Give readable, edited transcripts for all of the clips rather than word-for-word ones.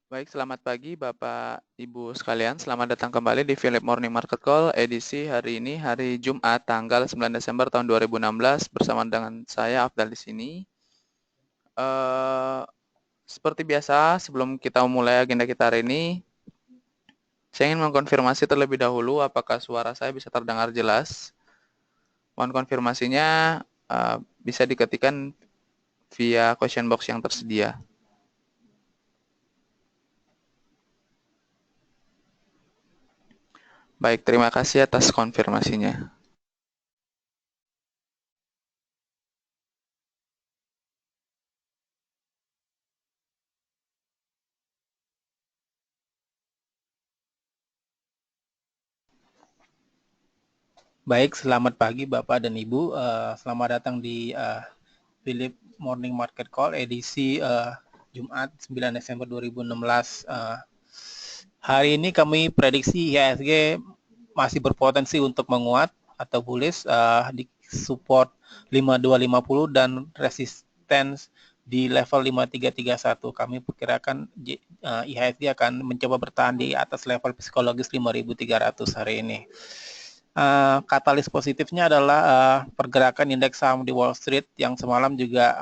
Baik, selamat pagi Bapak Ibu sekalian. Selamat datang kembali di Philip Morning Market Call edisi hari ini, hari Jumat, tanggal 9 Desember tahun 2016 bersama dengan saya Afdal di sini. Eh, Seperti biasa, sebelum kita mulai agenda kita hari ini, saya ingin mengkonfirmasi terlebih dahulu apakah suara saya bisa terdengar jelas. Mohon konfirmasinya bisa diketikkan via question box yang tersedia. Baik, terima kasih atas konfirmasinya. Baik, selamat pagi Bapak dan Ibu. Selamat datang di Philip Morning Market Call edisi Jumat 9 Desember 2016. Hari ini kami prediksi IHSG masih berpotensi untuk menguat atau bullish di support 5250 dan resistance di level 5331. Kami perkirakan IHSG akan mencoba bertahan di atas level psikologis 5300 hari ini. Katalis positifnya adalah pergerakan indeks saham di Wall Street yang semalam juga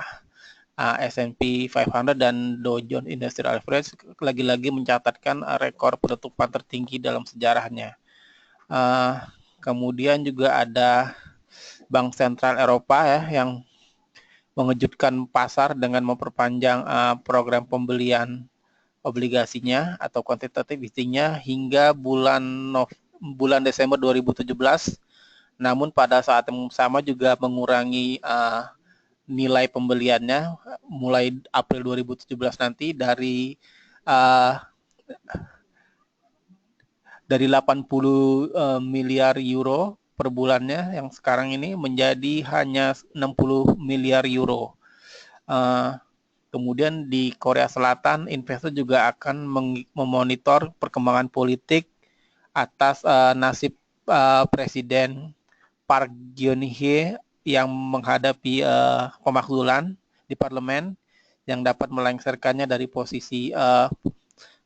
S&P 500 dan Dow Jones Industrial Average lagi-lagi mencatatkan rekor penutupan tertinggi dalam sejarahnya. Kemudian juga ada Bank Sentral Eropa ya yang mengejutkan pasar dengan memperpanjang program pembelian obligasinya atau quantitative easing-nya hingga bulan Desember 2017. Namun pada saat yang sama juga mengurangi nilai pembeliannya mulai April 2017 nanti uh, dari 80 miliar euro per bulannya yang sekarang ini menjadi hanya 60 miliar euro. Kemudian di Korea Selatan, investor juga akan memonitor perkembangan politik atas nasib Presiden Park Geun-hye yang menghadapi pemakzulan di parlemen yang dapat melengsarkannya dari posisi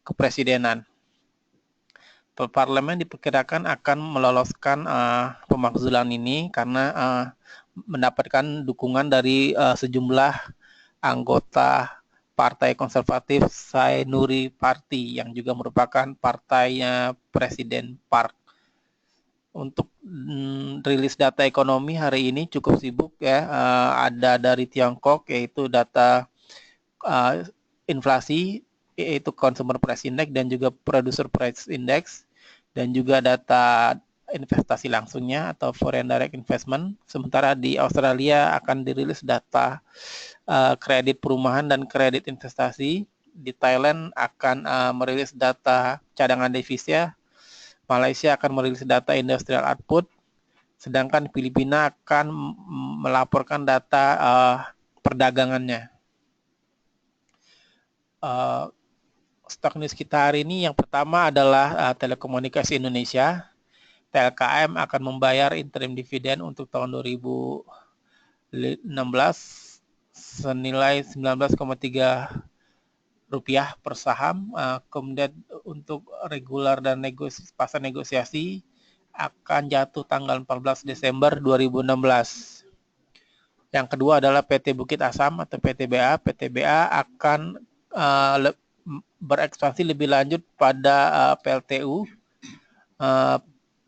kepresidenan. Parlemen diperkirakan akan meloloskan pemakzulan ini karena mendapatkan dukungan dari sejumlah anggota Partai Konservatif Saenuri Party yang juga merupakan partainya Presiden Park. Untuk rilis data ekonomi hari ini cukup sibuk ya. Ada dari Tiongkok yaitu data inflasi, yaitu Consumer Price Index dan juga Producer Price Index, dan juga data investasi langsungnya atau Foreign Direct Investment. Sementara di Australia akan dirilis data kredit perumahan dan kredit investasi. Di Thailand akan merilis data cadangan devisa. Malaysia akan merilis data industrial output, sedangkan Filipina akan melaporkan data perdagangannya. Stock news kita hari ini yang pertama adalah Telekomunikasi Indonesia. TLKM akan membayar interim dividen untuk tahun 2016 senilai 19,3 rupiah per saham. Kemudian untuk regular dan pasar negosiasi akan jatuh tanggal 14 Desember 2016. Yang kedua adalah PT Bukit Asam atau PTBA. PTBA akan berekspansi lebih lanjut pada PLTU.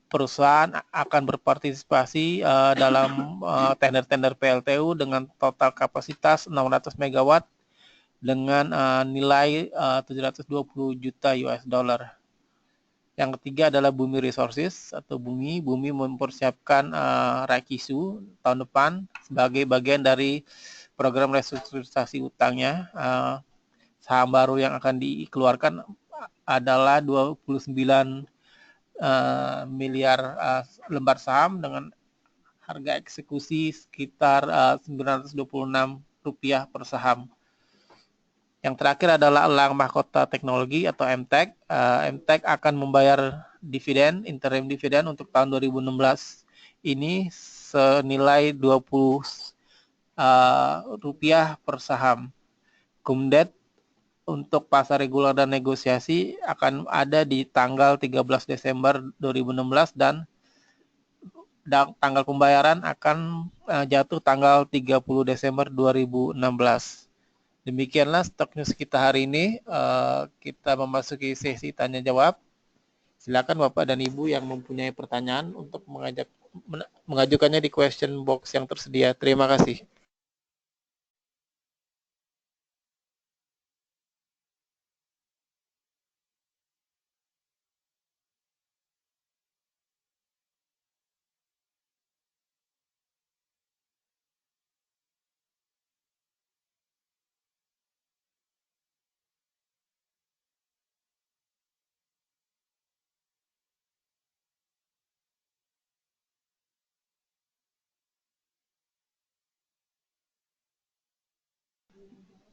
Perusahaan akan berpartisipasi dalam tender-tender PLTU dengan total kapasitas 600 megawatt dengan nilai 720 juta US dollar. Yang ketiga adalah Bumi Resources atau Bumi mempersiapkan Rakisu tahun depan sebagai bagian dari program restrukturisasi utangnya. Saham baru yang akan dikeluarkan adalah 29 miliar lembar saham dengan harga eksekusi sekitar Rp926 per saham. Yang terakhir adalah Elang Mahkota Teknologi atau MTEK. MTEK akan membayar dividen, interim dividen untuk tahun 2016 ini senilai Rp20 per saham. Kumdet untuk pasar reguler dan negosiasi akan ada di tanggal 13 Desember 2016 dan tanggal pembayaran akan jatuh tanggal 30 Desember 2016. Demikianlah stok news kita hari ini. Kita memasuki sesi tanya jawab. Silakan Bapak dan Ibu yang mempunyai pertanyaan untuk mengajukannya di question box yang tersedia. Terima kasih.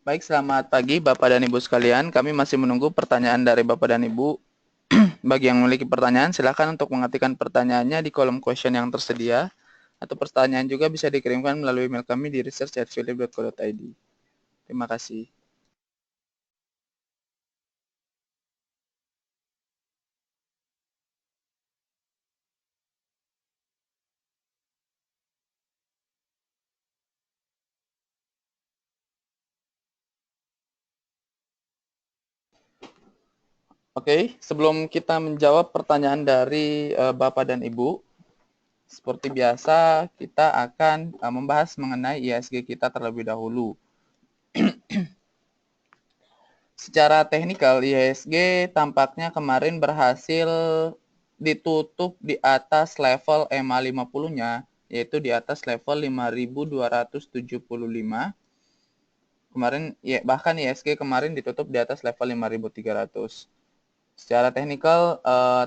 Baik, selamat pagi Bapak dan Ibu sekalian. Kami masih menunggu pertanyaan dari Bapak dan Ibu. Bagi yang memiliki pertanyaan, silakan untuk mengetikkan pertanyaannya di kolom question yang tersedia, atau pertanyaan juga bisa dikirimkan melalui email kami di research@philip.co.id. Terima kasih. Oke, sebelum kita menjawab pertanyaan dari Bapak dan Ibu, seperti biasa kita akan membahas mengenai IHSG kita terlebih dahulu. Secara teknikal, IHSG tampaknya kemarin berhasil ditutup di atas level EMA 50-nya, yaitu di atas level 5.275. Kemarin ya, bahkan IHSG kemarin ditutup di atas level 5.300. Secara teknikal,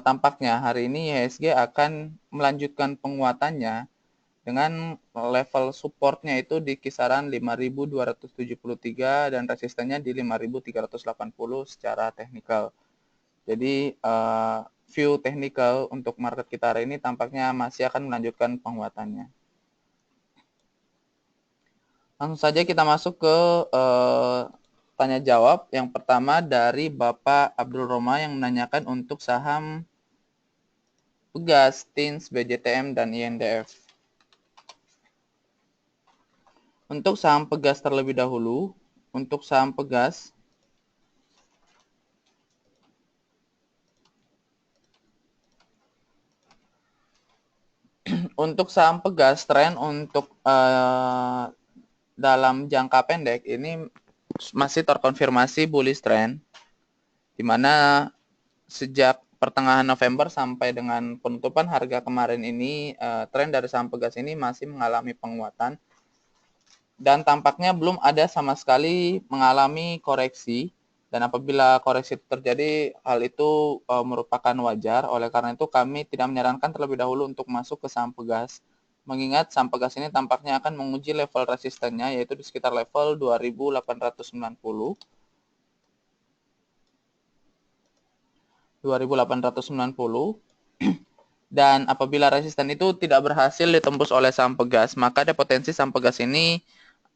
tampaknya hari ini IHSG akan melanjutkan penguatannya dengan level supportnya itu di kisaran 5.273 dan resistennya di 5.380 secara teknikal. Jadi, view teknikal untuk market kita hari ini tampaknya masih akan melanjutkan penguatannya. Langsung saja kita masuk ke tanya jawab. Yang pertama dari Bapak Abdul Roma yang menanyakan untuk saham Pegas, TINS, BJTM, dan INDF. Untuk saham Pegas terlebih dahulu, untuk saham Pegas, untuk saham Pegas, tren untuk dalam jangka pendek ini masih terkonfirmasi bullish trend, di mana sejak pertengahan November sampai dengan penutupan harga kemarin ini, tren dari saham Pegas ini masih mengalami penguatan dan tampaknya belum ada sama sekali mengalami koreksi. Dan apabila koreksi terjadi, hal itu merupakan wajar. Oleh karena itu, kami tidak menyarankan terlebih dahulu untuk masuk ke saham Pegas. Mengingat saham Pegas ini tampaknya akan menguji level resistennya, yaitu di sekitar level 2.890. 2.890. Dan apabila resisten itu tidak berhasil ditembus oleh saham Pegas, maka ada potensi saham Pegas ini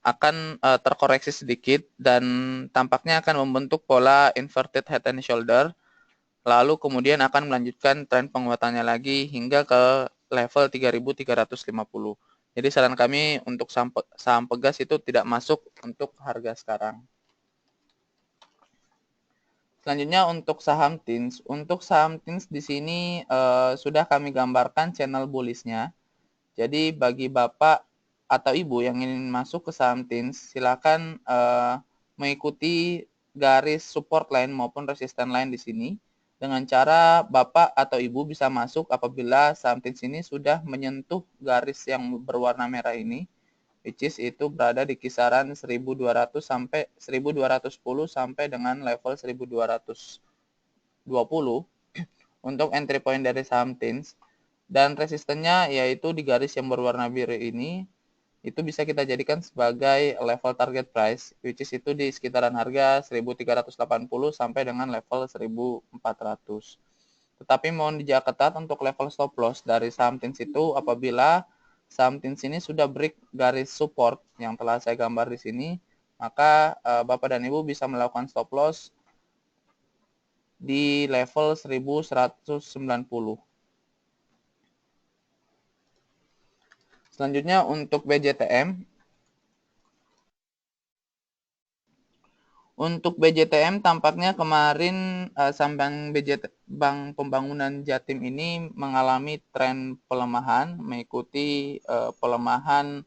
akan terkoreksi sedikit dan tampaknya akan membentuk pola inverted head and shoulder, lalu kemudian akan melanjutkan tren penguatannya lagi hingga ke level 3.350. Jadi saran kami untuk saham Pegas itu tidak masuk untuk harga sekarang. Selanjutnya untuk saham TINS. Untuk saham TINS di sini sudah kami gambarkan channel bullish-nya. Jadi bagi Bapak atau Ibu yang ingin masuk ke saham TINS, silakan mengikuti garis support line maupun resisten line di sini. Dengan cara Bapak atau Ibu bisa masuk apabila saham TINS ini sudah menyentuh garis yang berwarna merah ini, which is itu berada di kisaran 1200 sampai 1210 sampai dengan level 1220 untuk entry point dari saham TINS. Dan resistennya yaitu di garis yang berwarna biru ini, itu bisa kita jadikan sebagai level target price, which is itu di sekitaran harga 1380 sampai dengan level 1400. Tetapi mohon dijaga ketat untuk level stop loss dari saham TINS itu apabila saham TINS ini sudah break garis support yang telah saya gambar di sini maka Bapak dan Ibu bisa melakukan stop loss di level 1190. Selanjutnya untuk BJTM. Untuk BJTM tampaknya kemarin saham Bank Pembangunan Jatim ini mengalami tren pelemahan mengikuti pelemahan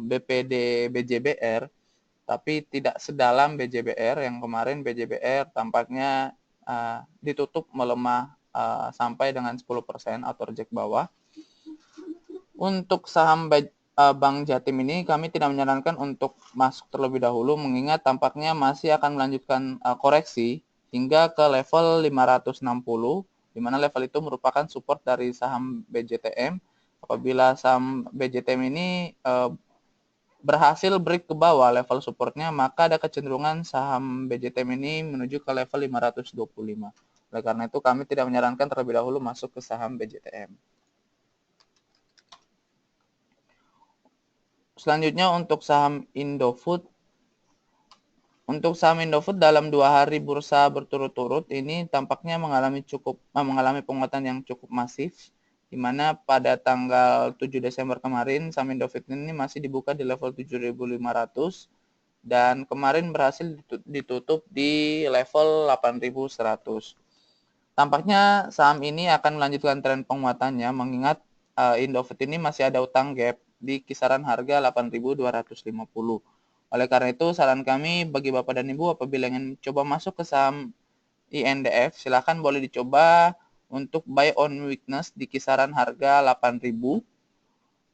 BPD BJBR, tapi tidak sedalam BJBR yang kemarin. BJBR tampaknya ditutup melemah sampai dengan 10% atau reject bawah. Untuk saham Bank Jatim ini kami tidak menyarankan untuk masuk terlebih dahulu, mengingat tampaknya masih akan melanjutkan koreksi hingga ke level 560, di mana level itu merupakan support dari saham BJTM. Apabila saham BJTM ini berhasil break ke bawah level supportnya, maka ada kecenderungan saham BJTM ini menuju ke level 525. Oleh karena itu kami tidak menyarankan terlebih dahulu masuk ke saham BJTM. Selanjutnya untuk saham Indofood. Untuk saham Indofood dalam 2 hari bursa berturut-turut ini tampaknya mengalami penguatan yang cukup masif, di mana pada tanggal 7 Desember kemarin saham Indofood ini masih dibuka di level 7.500 dan kemarin berhasil ditutup di level 8.100. Tampaknya saham ini akan melanjutkan tren penguatannya, mengingat Indofood ini masih ada utang gap di kisaran harga 8.250. Oleh karena itu, saran kami bagi Bapak dan Ibu apabila ingin coba masuk ke saham INDF, silakan boleh dicoba untuk buy on weakness di kisaran harga 8.000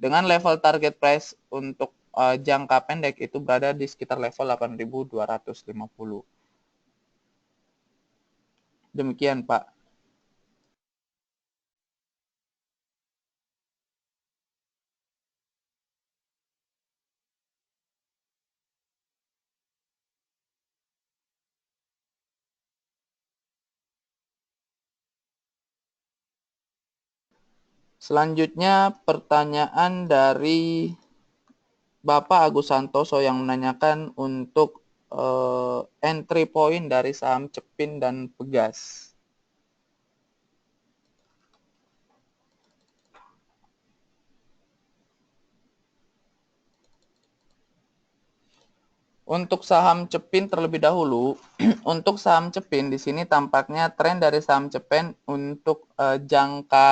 dengan level target price untuk jangka pendek itu berada di sekitar level 8.250. Demikian, Pak. Selanjutnya pertanyaan dari Bapak Agus Santoso yang menanyakan untuk entry point dari saham Cepin dan Pegas. Untuk saham Cepin terlebih dahulu, untuk saham Cepin di sini tampaknya tren dari saham Cepin untuk jangka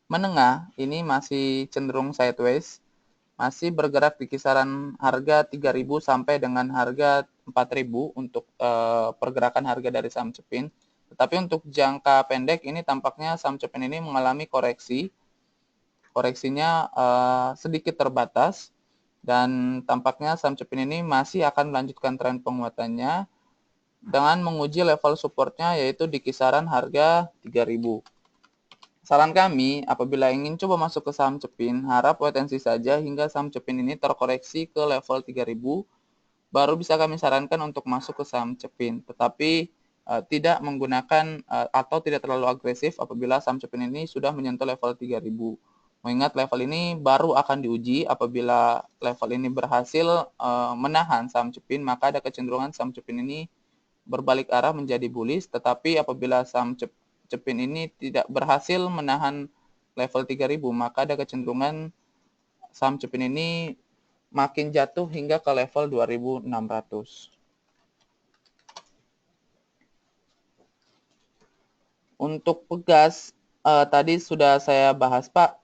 menengah ini masih cenderung sideways, masih bergerak di kisaran harga 3.000 sampai dengan harga 4.000 untuk pergerakan harga dari saham Cepin. Tetapi untuk jangka pendek ini tampaknya saham Cepin ini mengalami koreksi. Koreksinya sedikit terbatas. Dan tampaknya saham Cepin ini masih akan melanjutkan tren penguatannya dengan menguji level supportnya yaitu di kisaran harga 3.000. Saran kami, apabila ingin coba masuk ke saham Cepin, harap wait and see saja hingga saham Cepin ini terkoreksi ke level 3.000, baru bisa kami sarankan untuk masuk ke saham Cepin. Tetapi tidak menggunakan atau tidak terlalu agresif apabila saham Cepin ini sudah menyentuh level 3.000. Mengingat level ini baru akan diuji. Apabila level ini berhasil menahan saham Cepin, maka ada kecenderungan saham Cepin ini berbalik arah menjadi bullish. Tetapi apabila saham Cepin ini tidak berhasil menahan level 3.000, maka ada kecenderungan saham Cepin ini makin jatuh hingga ke level 2.600. Untuk Pegas, tadi sudah saya bahas, Pak.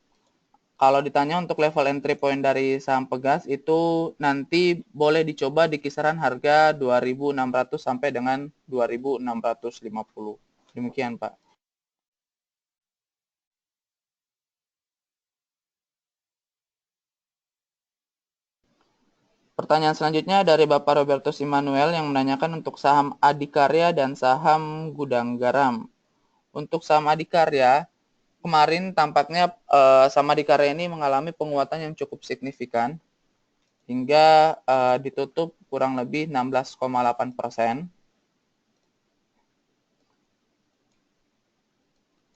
Kalau ditanya untuk level entry point dari saham Pegas itu nanti boleh dicoba di kisaran harga 2.600 sampai dengan 2.650. Demikian, Pak. Pertanyaan selanjutnya dari Bapak Robertus Immanuel yang menanyakan untuk saham Adikarya dan saham Gudang Garam. Untuk saham Adikarya, kemarin tampaknya saham Adikarya ini mengalami penguatan yang cukup signifikan hingga ditutup kurang lebih 16,8%,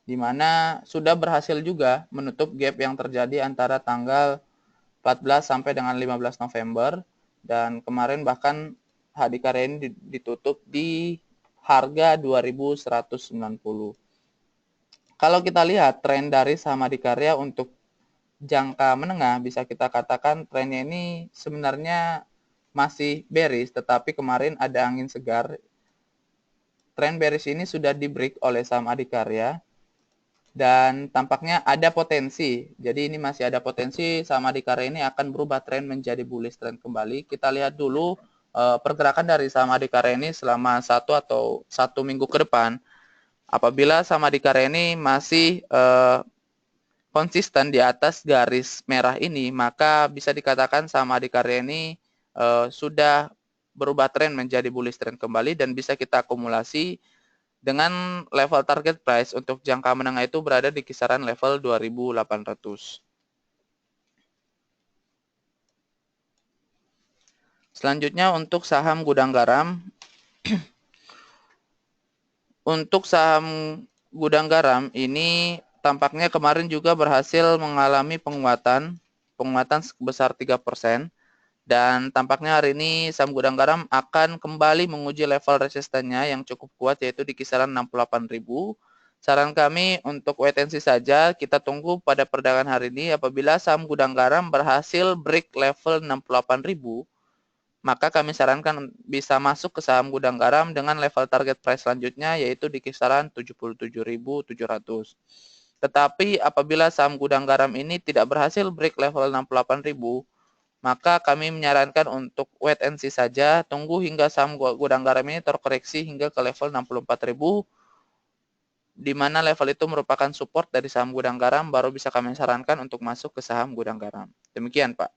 di mana sudah berhasil juga menutup gap yang terjadi antara tanggal 14 sampai dengan 15 November, dan kemarin bahkan Hadikarya ini ditutup di harga 2.190. Kalau kita lihat tren dari saham Hadikarya untuk jangka menengah, bisa kita katakan trennya ini sebenarnya masih bearish, tetapi kemarin ada angin segar. Tren bearish ini sudah di-break oleh saham Hadikarya dan tampaknya ada potensi. Jadi ini masih ada potensi saham Hadikarya ini akan berubah tren menjadi bullish trend kembali. Kita lihat dulu pergerakan dari saham Hadikarya ini selama 1 minggu ke depan. Apabila saham Hadikarya ini masih konsisten di atas garis merah ini, maka bisa dikatakan saham Hadikarya ini sudah berubah tren menjadi bullish trend kembali dan bisa kita akumulasi dengan level target price untuk jangka menengah itu berada di kisaran level 2.800. Selanjutnya untuk saham Gudang Garam. Untuk saham Gudang Garam ini tampaknya kemarin juga berhasil mengalami penguatan sebesar 3%. Dan tampaknya hari ini saham Gudang Garam akan kembali menguji level resistennya yang cukup kuat, yaitu di kisaran 68.000. Saran kami untuk wait and see saja, kita tunggu pada perdagangan hari ini. Apabila saham Gudang Garam berhasil break level 68.000, maka kami sarankan bisa masuk ke saham Gudang Garam dengan level target price selanjutnya, yaitu di kisaran 77.700. Tetapi apabila saham Gudang Garam ini tidak berhasil break level 68.000, maka kami menyarankan untuk wait and see saja, tunggu hingga saham Gudang Garam ini terkoreksi hingga ke level 64.000, di mana level itu merupakan support dari saham Gudang Garam, baru bisa kami sarankan untuk masuk ke saham Gudang Garam. Demikian, Pak.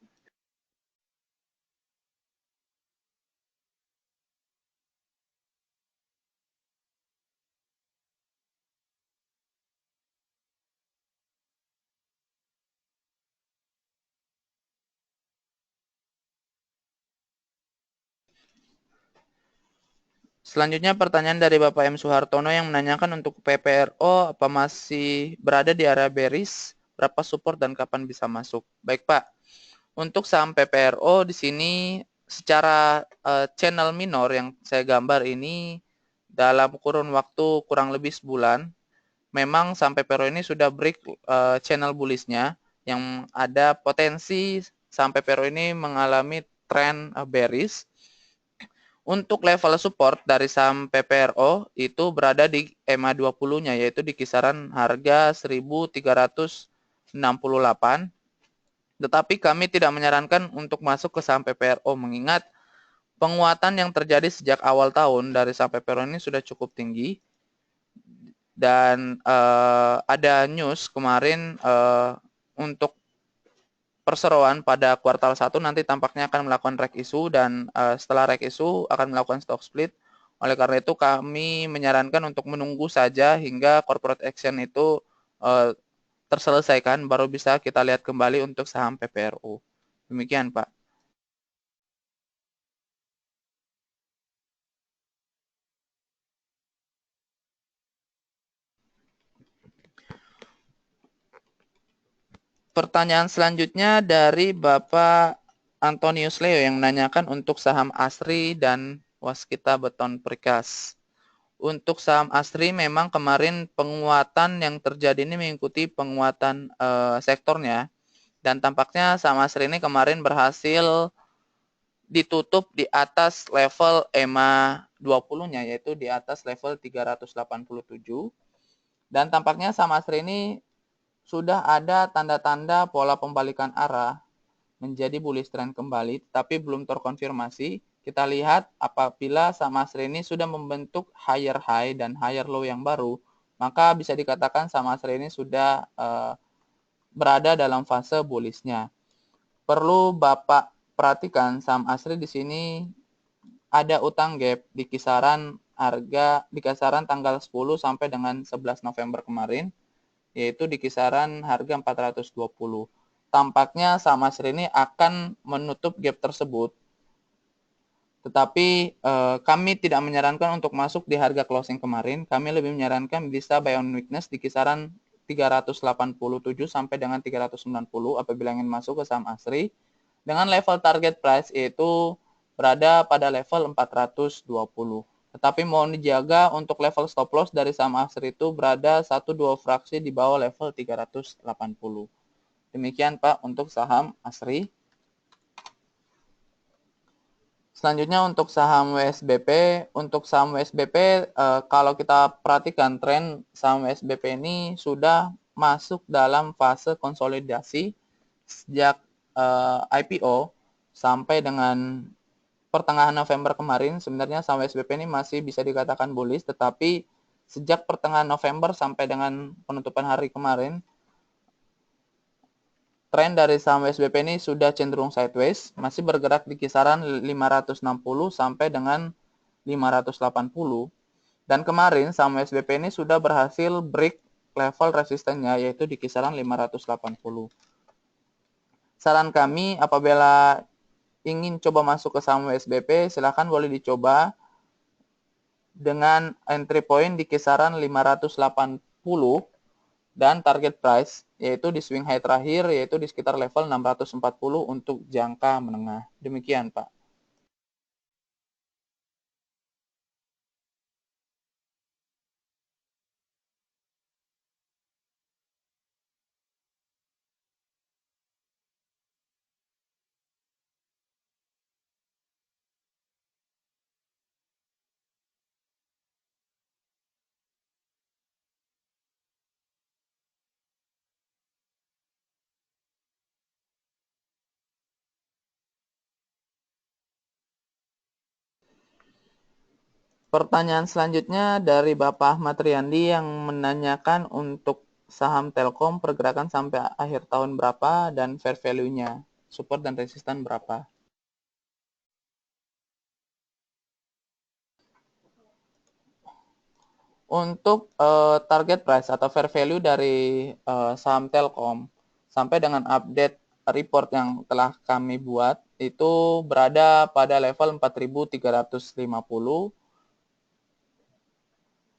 Selanjutnya pertanyaan dari Bapak M. Suhartono yang menanyakan untuk PPRO apa masih berada di area bearish, berapa support dan kapan bisa masuk. Baik Pak, untuk saham PPRO di sini secara channel minor yang saya gambar ini dalam kurun waktu kurang lebih sebulan, memang saham PPRO ini sudah break channel bullish-nya yang ada potensi saham PPRO ini mengalami tren bearish. Untuk level support dari saham PPRO itu berada di EMA 20-nya, yaitu di kisaran harga 1.368. Tetapi kami tidak menyarankan untuk masuk ke saham PPRO, mengingat penguatan yang terjadi sejak awal tahun dari saham PPRO ini sudah cukup tinggi. Dan ada news kemarin untuk perseroan pada kuartal 1 nanti tampaknya akan melakukan reg issue dan setelah reg issue akan melakukan stock split. Oleh karena itu kami menyarankan untuk menunggu saja hingga corporate action itu terselesaikan, baru bisa kita lihat kembali untuk saham PPRO. Demikian Pak. Pertanyaan selanjutnya dari Bapak Antonius Leo yang menanyakan untuk saham ASRI dan Waskita Beton Precast. Untuk saham ASRI memang kemarin penguatan yang terjadi ini mengikuti penguatan sektornya, dan tampaknya saham ASRI ini kemarin berhasil ditutup di atas level EMA 20-nya, yaitu di atas level 387, dan tampaknya saham ASRI ini sudah ada tanda-tanda pola pembalikan arah menjadi bullish trend kembali, tapi belum terkonfirmasi. Kita lihat apabila saham ASRI ini sudah membentuk higher high dan higher low yang baru, maka bisa dikatakan saham ASRI ini sudah berada dalam fase bullish-nya. Perlu Bapak perhatikan saham ASRI di sini ada utang gap di kisaran tanggal 10 sampai dengan 11 November kemarin, yaitu di kisaran harga 420. Tampaknya saham ASRI ini akan menutup gap tersebut, tetapi kami tidak menyarankan untuk masuk di harga closing kemarin. Kami lebih menyarankan bisa buy on weakness di kisaran 387 sampai dengan 390 apabila ingin masuk ke saham ASRI. dengan level target price yaitu berada pada level 420. Tetapi mohon dijaga untuk level stop loss dari saham ASRI itu berada 1-2 fraksi di bawah level 380. Demikian Pak untuk saham ASRI. Selanjutnya untuk saham WSBP, untuk saham WSBP kalau kita perhatikan tren saham WSBP ini sudah masuk dalam fase konsolidasi sejak IPO sampai dengan pertengahan November kemarin. Sebenarnya saham WSBP ini masih bisa dikatakan bullish, tetapi sejak pertengahan November sampai dengan penutupan hari kemarin, tren dari saham WSBP ini sudah cenderung sideways, masih bergerak di kisaran 560 sampai dengan 580. Dan kemarin saham WSBP ini sudah berhasil break level resistennya yaitu di kisaran 580. Saran kami apabila ingin coba masuk ke saham WSBP, silakan boleh dicoba dengan entry point di kisaran 580 dan target price yaitu di swing high terakhir yaitu di sekitar level 640 untuk jangka menengah. Demikian, Pak. Pertanyaan selanjutnya dari Bapak Ahmad Riyandi yang menanyakan untuk saham Telkom pergerakan sampai akhir tahun berapa dan fair value-nya, support dan resisten berapa. Untuk target price atau fair value dari saham Telkom sampai dengan update report yang telah kami buat itu berada pada level 4.350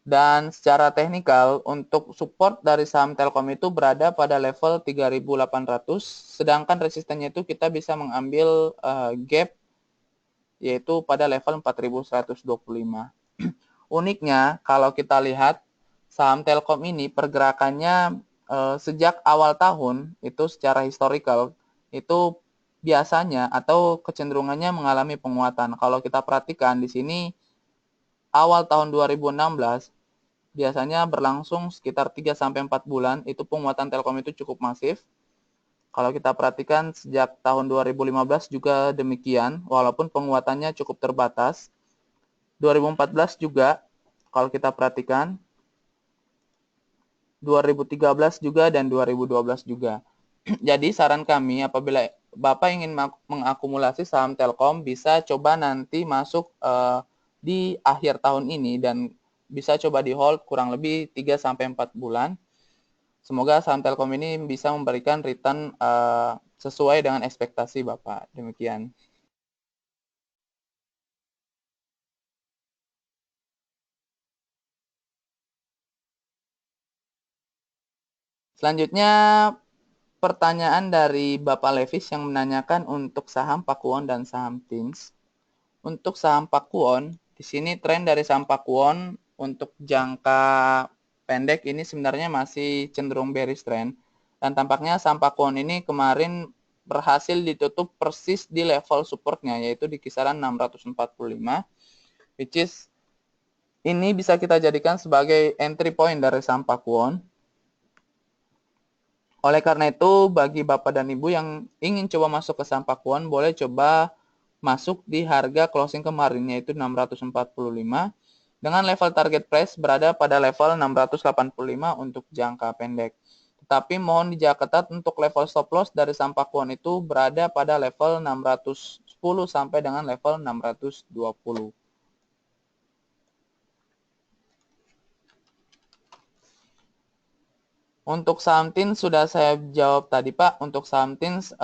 dan secara teknikal untuk support dari saham Telkom itu berada pada level 3.800 sedangkan resistennya itu kita bisa mengambil gap yaitu pada level 4.125. Uniknya kalau kita lihat saham Telkom ini pergerakannya sejak awal tahun itu secara historical itu biasanya atau kecenderungannya mengalami penguatan. Kalau kita perhatikan di sini awal tahun 2016 biasanya berlangsung sekitar 3-4 bulan, itu penguatan Telkom itu cukup masif. Kalau kita perhatikan sejak tahun 2015 juga demikian, walaupun penguatannya cukup terbatas. 2014 juga, kalau kita perhatikan, 2013 juga dan 2012 juga. Jadi saran kami apabila Bapak ingin mengakumulasi saham Telkom bisa coba nanti masuk di akhir tahun ini dan bisa coba di hold kurang lebih 3-4 bulan. Semoga saham Telkom ini bisa memberikan return sesuai dengan ekspektasi Bapak. Demikian. Selanjutnya pertanyaan dari Bapak Levis yang menanyakan untuk saham Pakuwon dan saham Tins. Untuk saham Pakuwon, di sini tren dari saham Pakuwon untuk jangka pendek ini sebenarnya masih cenderung bearish trend. Dan tampaknya saham Pakuwon ini kemarin berhasil ditutup persis di level supportnya, yaitu di kisaran 645, which is ini bisa kita jadikan sebagai entry point dari saham Pakuwon. Oleh karena itu, bagi Bapak dan Ibu yang ingin coba masuk ke saham Pakuwon, boleh coba masuk di harga closing kemarin, yaitu 645, dengan level target price berada pada level 685 untuk jangka pendek. Tetapi mohon dijaga ketat untuk level stop loss dari saham Pakuwon itu berada pada level 610 sampai dengan level 620. Untuk saham TINS sudah saya jawab tadi Pak. Untuk saham TINS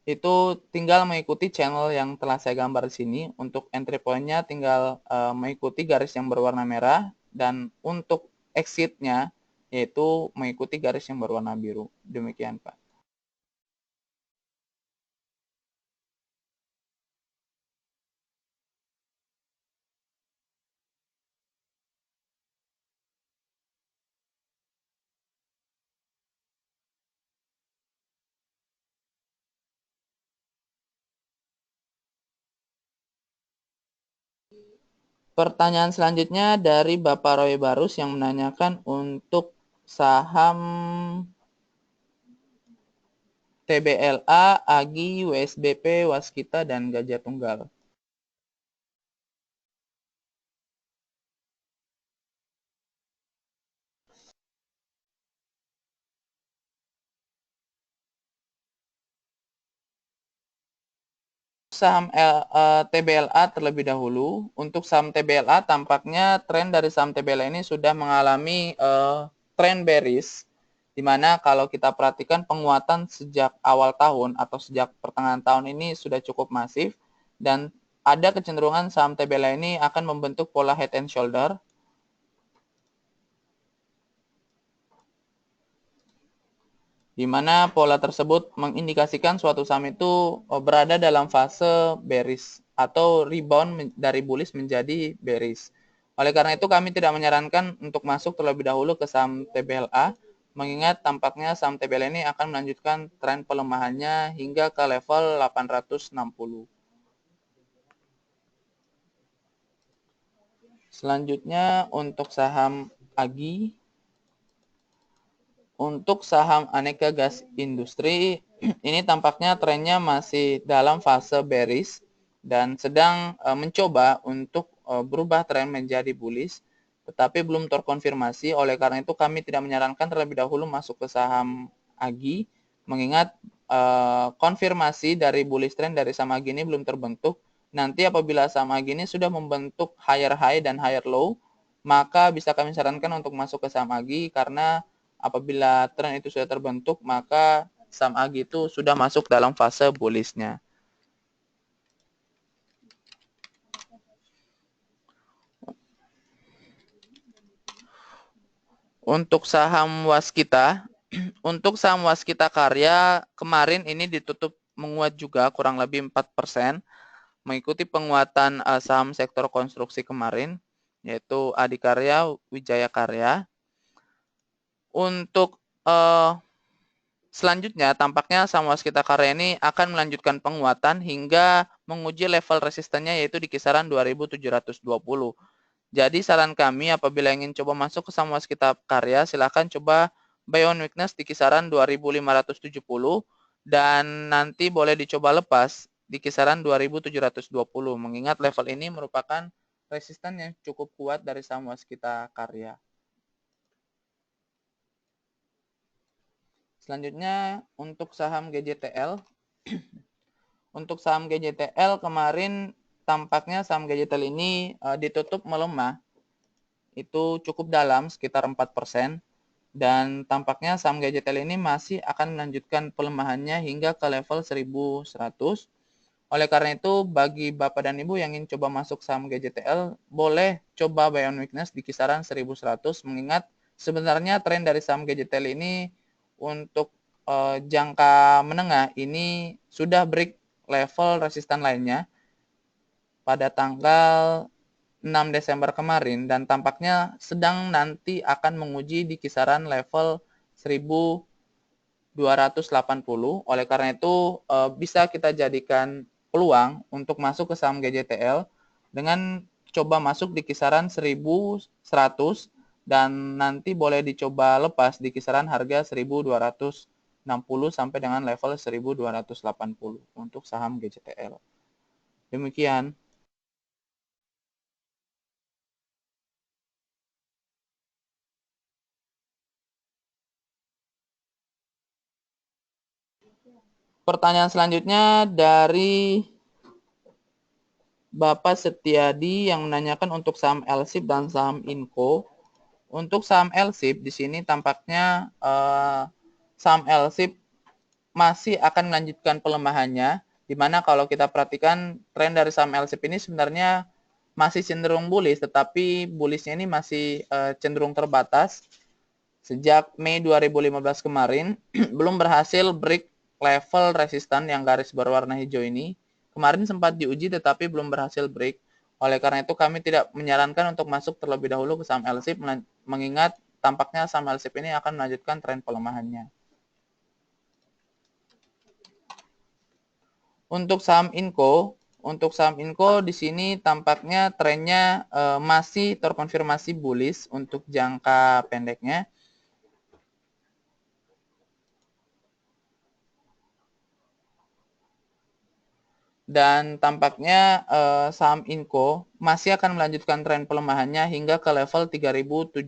itu tinggal mengikuti channel yang telah saya gambar di sini. Untuk entry point-nya tinggal mengikuti garis yang berwarna merah dan untuk exit-nya yaitu mengikuti garis yang berwarna biru. Demikian Pak. Pertanyaan selanjutnya dari Bapak Roy Barus yang menanyakan untuk saham TBLA, AGI, USBP, Waskita, dan Gajah Tunggal. Saham TBLA terlebih dahulu. Untuk saham TBLA tampaknya tren dari saham TBLA ini sudah mengalami tren bearish, di mana kalau kita perhatikan penguatan sejak awal tahun atau sejak pertengahan tahun ini sudah cukup masif, dan ada kecenderungan saham TBLA ini akan membentuk pola head and shoulder, di mana pola tersebut mengindikasikan suatu saham itu berada dalam fase bearish atau rebound dari bullish menjadi bearish. Oleh karena itu kami tidak menyarankan untuk masuk terlebih dahulu ke saham TBLA, mengingat tampaknya saham TBLA ini akan melanjutkan tren pelemahannya hingga ke level 860. Selanjutnya untuk saham AGI. Untuk saham aneka gas industri, ini tampaknya trennya masih dalam fase bearish dan sedang mencoba untuk berubah tren menjadi bullish, tetapi belum terkonfirmasi. Oleh karena itu kami tidak menyarankan terlebih dahulu masuk ke saham AGI, mengingat konfirmasi dari bullish trend dari saham AGI ini belum terbentuk. Nanti apabila saham AGI ini sudah membentuk higher high dan higher low, maka bisa kami sarankan untuk masuk ke saham AGI, karena apabila tren itu sudah terbentuk, maka saham AGI itu sudah masuk dalam fase bullish-nya. Untuk saham Waskita, untuk saham Waskita Karya kemarin ini ditutup menguat juga kurang lebih 4%, mengikuti penguatan saham sektor konstruksi kemarin, yaitu Adikarya, Wijaya Karya. Untuk selanjutnya, tampaknya saham Waskita Karya ini akan melanjutkan penguatan hingga menguji level resistennya, yaitu di kisaran 2.720. Jadi saran kami apabila ingin coba masuk ke saham Waskita Karya, silakan coba buy on weakness di kisaran 2.570 dan nanti boleh dicoba lepas di kisaran 2.720, mengingat level ini merupakan resisten yang cukup kuat dari saham Waskita Karya. Selanjutnya untuk saham GJTL. Untuk saham GJTL kemarin tampaknya saham GJTL ini ditutup melemah. Itu cukup dalam sekitar 4%, dan tampaknya saham GJTL ini masih akan melanjutkan pelemahannya hingga ke level 1100. Oleh karena itu bagi Bapak dan Ibu yang ingin coba masuk saham GJTL, boleh coba buy on weakness di kisaran 1100, mengingat sebenarnya tren dari saham GJTL ini untuk jangka menengah ini sudah break level resisten lainnya pada tanggal 6 Desember kemarin, dan tampaknya sedang nanti akan menguji di kisaran level 1280. Oleh karena itu bisa kita jadikan peluang untuk masuk ke saham GJTL dengan coba masuk di kisaran 1100, dan nanti boleh dicoba lepas di kisaran harga 1260 sampai dengan level 1280 untuk saham GJTL. Demikian. Pertanyaan selanjutnya dari Bapak Setiadi yang menanyakan untuk saham LSIP dan saham Inco. Untuk saham LSIP di sini tampaknya saham LSIP masih akan melanjutkan pelemahannya, di mana kalau kita perhatikan tren dari saham LSIP ini sebenarnya masih cenderung bullish, tetapi bullishnya ini masih cenderung terbatas. Sejak Mei 2015 kemarin belum berhasil break level resisten yang garis berwarna hijau ini. Kemarin sempat diuji tetapi belum berhasil break. Oleh karena itu kami tidak menyarankan untuk masuk terlebih dahulu ke saham LSIP, mengingat tampaknya saham LSIP ini akan melanjutkan tren pelemahannya. Untuk saham Inco, untuk saham Inco di sini tampaknya trennya masih terkonfirmasi bullish untuk jangka pendeknya. Dan tampaknya saham Inco masih akan melanjutkan tren pelemahannya hingga ke level 3075.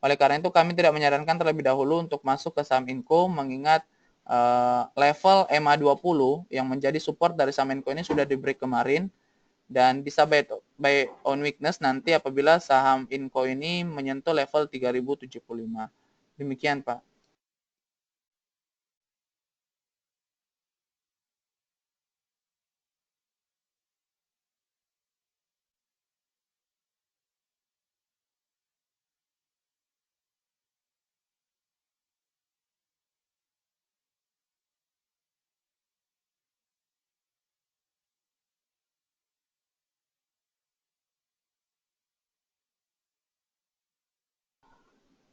Oleh karena itu kami tidak menyarankan terlebih dahulu untuk masuk ke saham Inco mengingat level MA20 yang menjadi support dari saham Inco ini sudah di break kemarin dan bisa buy on weakness nanti apabila saham Inco ini menyentuh level 3075. Demikian, Pak.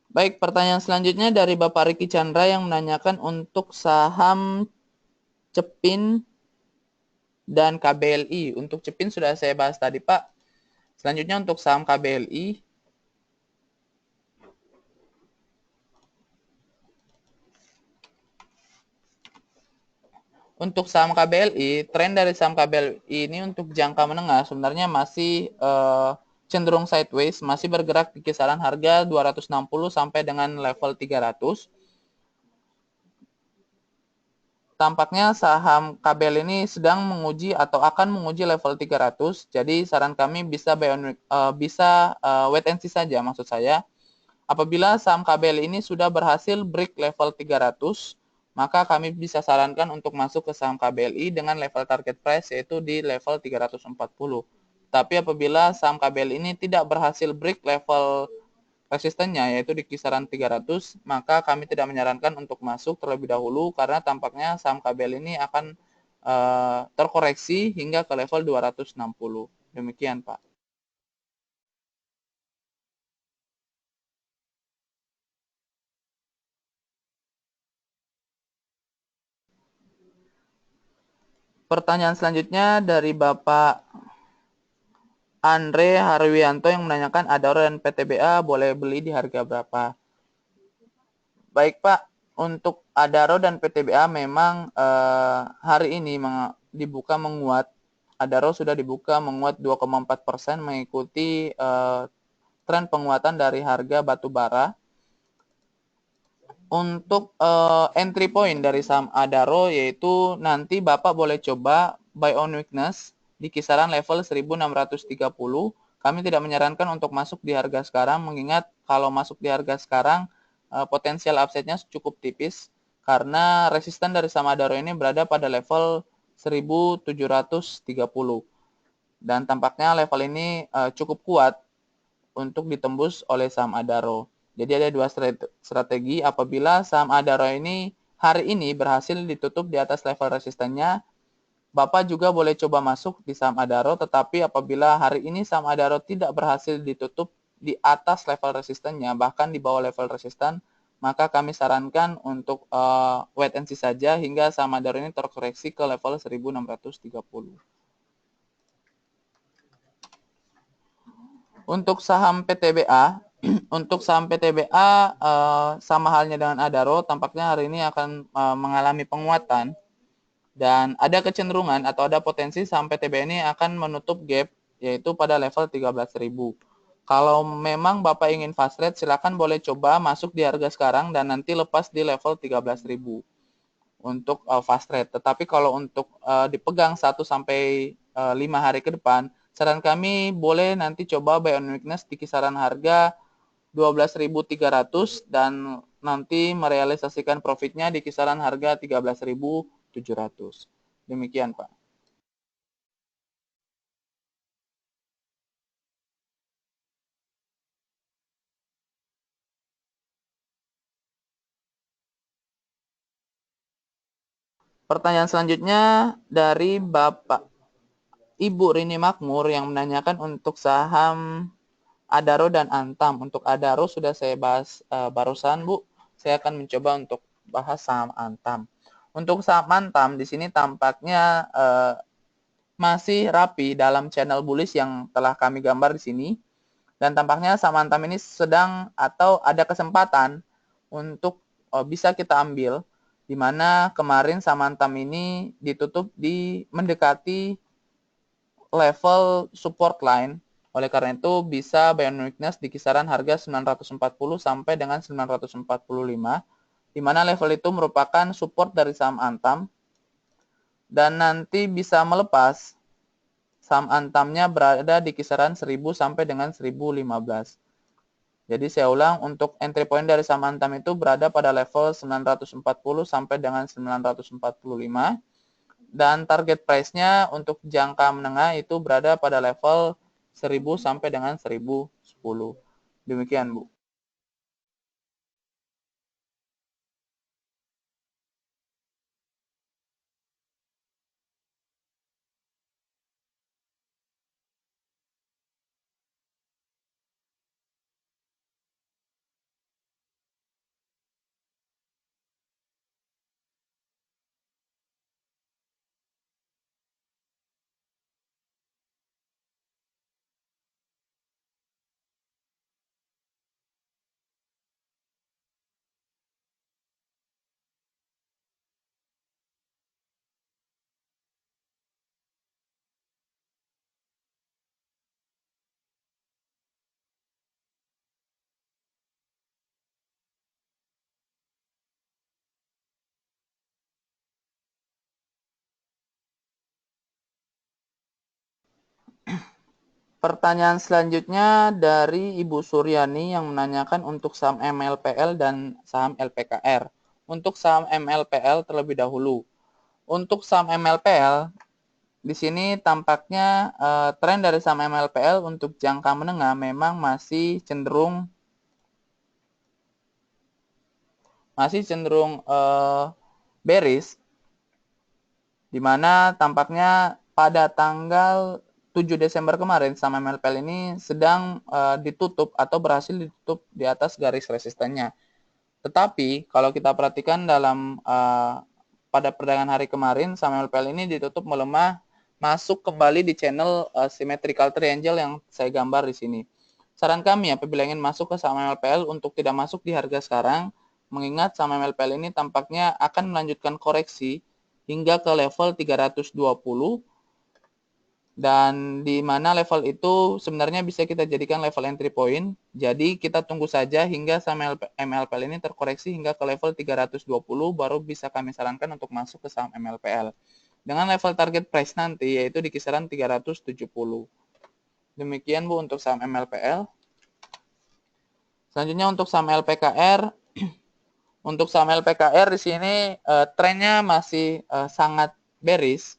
Baik, pertanyaan selanjutnya dari Bapak Riki Chandra yang menanyakan untuk saham Cepin dan KBLI. Untuk Cepin sudah saya bahas tadi, Pak. Selanjutnya untuk saham KBLI. Untuk saham KBLI, tren dari saham KBLI ini untuk jangka menengah sebenarnya masih cenderung sideways, masih bergerak di kisaran harga 260 sampai dengan level 300. Tampaknya saham KBL ini sedang menguji atau akan menguji level 300. Jadi saran kami bisa wait and see saja maksud saya. Apabila saham KBL ini sudah berhasil break level 300, maka kami bisa sarankan untuk masuk ke saham KBLI dengan level target price yaitu di level 340. Tapi apabila saham KBL ini tidak berhasil break level resistennya yaitu di kisaran 300, maka kami tidak menyarankan untuk masuk terlebih dahulu karena tampaknya saham KBL ini akan terkoreksi hingga ke level 260. Demikian, Pak. Pertanyaan selanjutnya dari Bapak Andre Harwianto yang menanyakan Adaro dan PTBA boleh beli di harga berapa? Baik, Pak, untuk Adaro dan PTBA memang hari ini dibuka menguat. Adaro sudah dibuka menguat 2,4% mengikuti tren penguatan dari harga batu bara. Untuk entry point dari saham Adaro yaitu nanti Bapak boleh coba buy on weakness di kisaran level 1630. Kami tidak menyarankan untuk masuk di harga sekarang mengingat kalau masuk di harga sekarang potensial upside-nya cukup tipis karena resisten dari saham Adaro ini berada pada level 1730 dan tampaknya level ini cukup kuat untuk ditembus oleh saham Adaro. Jadi ada dua strategi apabila saham Adaro ini hari ini berhasil ditutup di atas level resistennya, Bapak juga boleh coba masuk di saham Adaro, tetapi apabila hari ini saham Adaro tidak berhasil ditutup di atas level resistennya, bahkan di bawah level resisten, maka kami sarankan untuk wait and see saja hingga saham Adaro ini terkoreksi ke level 1630. Untuk saham PTBA, untuk saham PTBA sama halnya dengan Adaro, tampaknya hari ini akan mengalami penguatan dan ada kecenderungan atau ada potensi saham PTBA ini akan menutup gap yaitu pada level 13.000. Kalau memang Bapak ingin fast trade, silakan boleh coba masuk di harga sekarang dan nanti lepas di level 13.000 untuk fast trade. Tetapi kalau untuk dipegang 1 sampai 5 hari ke depan, saran kami boleh nanti coba buy on weakness di kisaran harga 12.300 dan nanti merealisasikan profitnya di kisaran harga 13.700. Demikian, Pak. Pertanyaan selanjutnya dari Bapak Ibu Rini Makmur yang menanyakan untuk saham Adaro dan Antam. Untuk Adaro sudah saya bahas barusan, Bu. Saya akan mencoba untuk bahas saham Antam. Untuk saham Antam di sini tampaknya masih rapi dalam channel bullish yang telah kami gambar di sini. Dan tampaknya saham Antam ini sedang atau ada kesempatan untuk bisa kita ambil, di mana kemarin saham Antam ini ditutup di mendekati level support line. Oleh karena itu bisa buy on weakness di kisaran harga 940 sampai dengan 945, di mana level itu merupakan support dari saham Antam dan nanti bisa melepas. Saham Antamnya berada di kisaran 1000 sampai dengan 1015. Jadi saya ulang, untuk entry point dari saham Antam itu berada pada level 940 sampai dengan 945. Dan target price-nya untuk jangka menengah itu berada pada level 1000 sampai dengan 1010. Demikian, Bu. Pertanyaan selanjutnya dari Ibu Suryani yang menanyakan untuk saham MLPL dan saham LPKR. Untuk saham MLPL terlebih dahulu. Untuk saham MLPL, di sini tampaknya tren dari saham MLPL untuk jangka menengah memang masih cenderung bearish, di mana tampaknya pada tanggal 7 Desember kemarin saham MLPL ini sedang ditutup atau berhasil ditutup di atas garis resistennya. Tetapi kalau kita perhatikan dalam pada perdagangan hari kemarin saham MLPL ini ditutup melemah, masuk kembali di channel symmetrical triangle yang saya gambar di sini. Saran kami apabila ingin masuk ke saham MLPL untuk tidak masuk di harga sekarang, mengingat saham MLPL ini tampaknya akan melanjutkan koreksi hingga ke level 320, dan di mana level itu sebenarnya bisa kita jadikan level entry point. Jadi kita tunggu saja hingga saham MLPL ini terkoreksi hingga ke level 320, baru bisa kami sarankan untuk masuk ke saham MLPL. Dengan level target price nanti yaitu di kisaran 370. Demikian Bu untuk saham MLPL. Selanjutnya untuk saham LPKR. Untuk saham LPKR di sini trennya masih sangat bearish.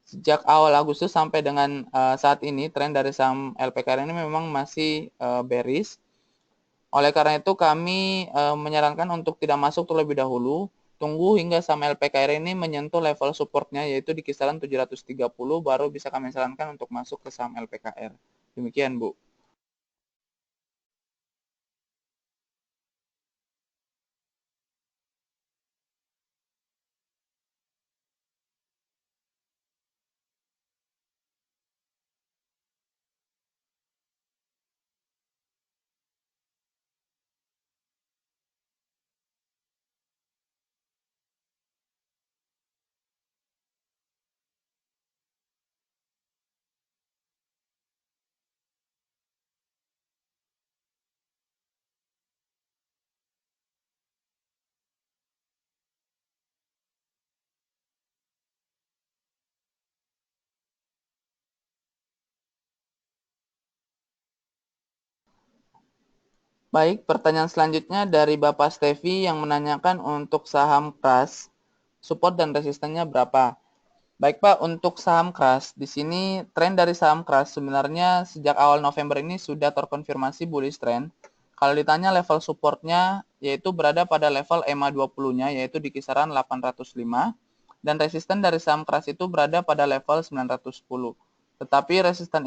Sejak awal Agustus sampai dengan saat ini, tren dari saham LPKR ini memang masih bearish. Oleh karena itu, kami menyarankan untuk tidak masuk terlebih dahulu. Tunggu hingga saham LPKR ini menyentuh level supportnya, yaitu di kisaran 730, baru bisa kami sarankan untuk masuk ke saham LPKR. Demikian, Bu. Baik, pertanyaan selanjutnya dari Bapak Stevi yang menanyakan untuk saham KRAS, support dan resistennya berapa? Baik Pak, untuk saham KRAS, di sini tren dari saham KRAS sebenarnya sejak awal November ini sudah terkonfirmasi bullish trend. Kalau ditanya level supportnya, yaitu berada pada level EMA 20-nya, yaitu di kisaran 805. Dan resisten dari saham KRAS itu berada pada level 910. Tetapi resisten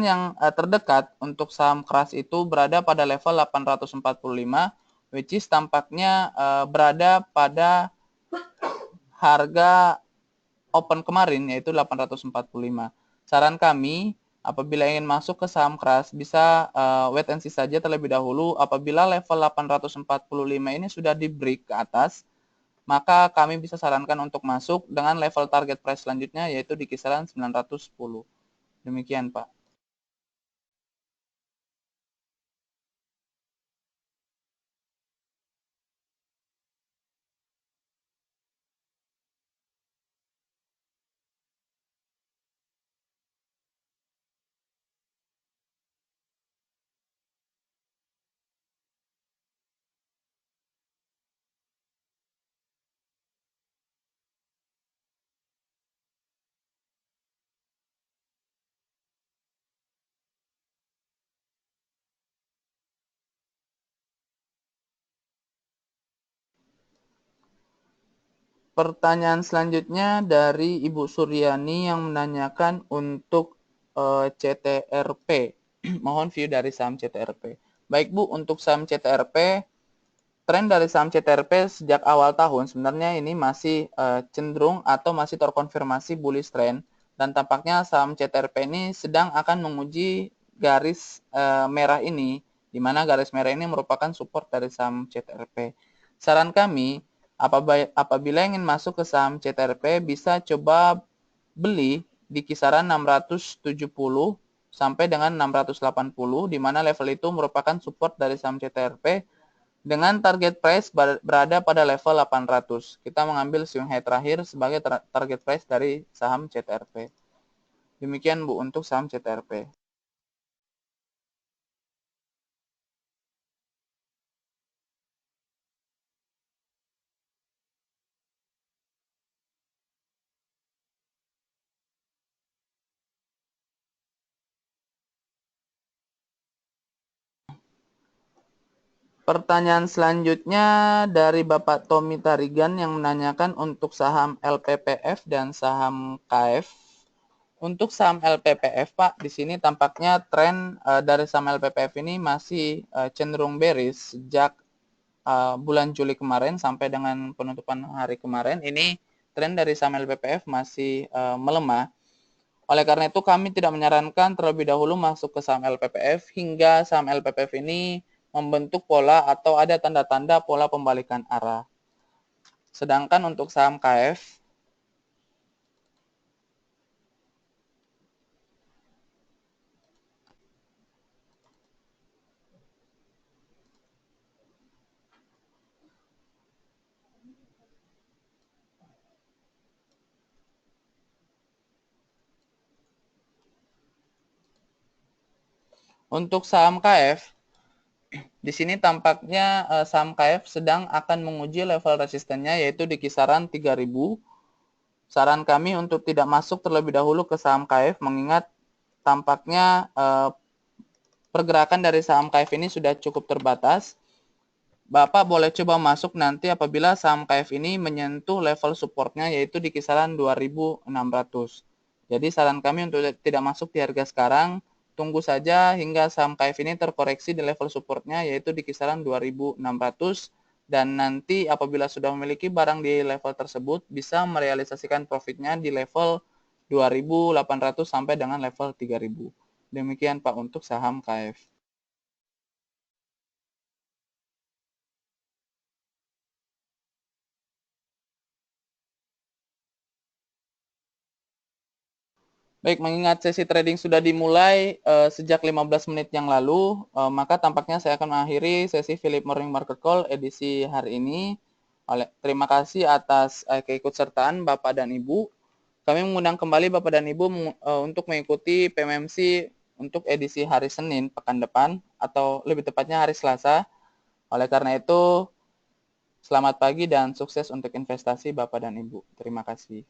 yang terdekat untuk saham KRAS itu berada pada level 845, which is tampaknya berada pada harga open kemarin, yaitu 845. Saran kami, apabila ingin masuk ke saham keras, bisa wait and see saja terlebih dahulu. Apabila level 845 ini sudah di break ke atas, maka kami bisa sarankan untuk masuk dengan level target price selanjutnya, yaitu di kisaran 910. Demikian, Pak. Pertanyaan selanjutnya dari Ibu Suryani yang menanyakan untuk CTRP. Mohon view dari saham CTRP. Baik Bu, untuk saham CTRP, tren dari saham CTRP sejak awal tahun sebenarnya ini masih cenderung atau masih terkonfirmasi bullish trend, dan tampaknya saham CTRP ini sedang akan menguji garis merah ini, di mana garis merah ini merupakan support dari saham CTRP. Saran kami, apabila ingin masuk ke saham CTRP, bisa coba beli di kisaran 670 sampai dengan 680, di mana level itu merupakan support dari saham CTRP dengan target price berada pada level 800. Kita mengambil swing high terakhir sebagai target price dari saham CTRP. Demikian Bu untuk saham CTRP. Pertanyaan selanjutnya dari Bapak Tommy Tarigan yang menanyakan untuk saham LPPF dan saham KF. Untuk saham LPPF, Pak, di sini tampaknya tren dari saham LPPF ini masih cenderung bearish sejak bulan Juli kemarin sampai dengan penutupan hari kemarin. Ini tren dari saham LPPF masih melemah. Oleh karena itu kami tidak menyarankan terlebih dahulu masuk ke saham LPPF hingga saham LPPF ini membentuk pola atau ada tanda-tanda pola pembalikan arah. Sedangkan untuk saham KF, untuk saham KF, di sini tampaknya saham KF sedang akan menguji level resistennya yaitu di kisaran 3000. Saran kami untuk tidak masuk terlebih dahulu ke saham KF mengingat tampaknya pergerakan dari saham KF ini sudah cukup terbatas. Bapak boleh coba masuk nanti apabila saham KF ini menyentuh level supportnya yaitu di kisaran 2.600. Jadi saran kami untuk tidak masuk di harga sekarang, tunggu saja hingga saham KF ini terkoreksi di level supportnya yaitu di kisaran 2.600, dan nanti apabila sudah memiliki barang di level tersebut bisa merealisasikan profitnya di level 2.800 sampai dengan level 3.000. Demikian Pak untuk saham KF. Baik, mengingat sesi trading sudah dimulai sejak 15 menit yang lalu, maka tampaknya saya akan mengakhiri sesi Philip Morning Market Call edisi hari ini. Terima kasih atas keikutsertaan Bapak dan Ibu. Kami mengundang kembali Bapak dan Ibu untuk mengikuti PMMC untuk edisi hari Senin pekan depan, atau lebih tepatnya hari Selasa. Oleh karena itu, selamat pagi dan sukses untuk investasi Bapak dan Ibu. Terima kasih.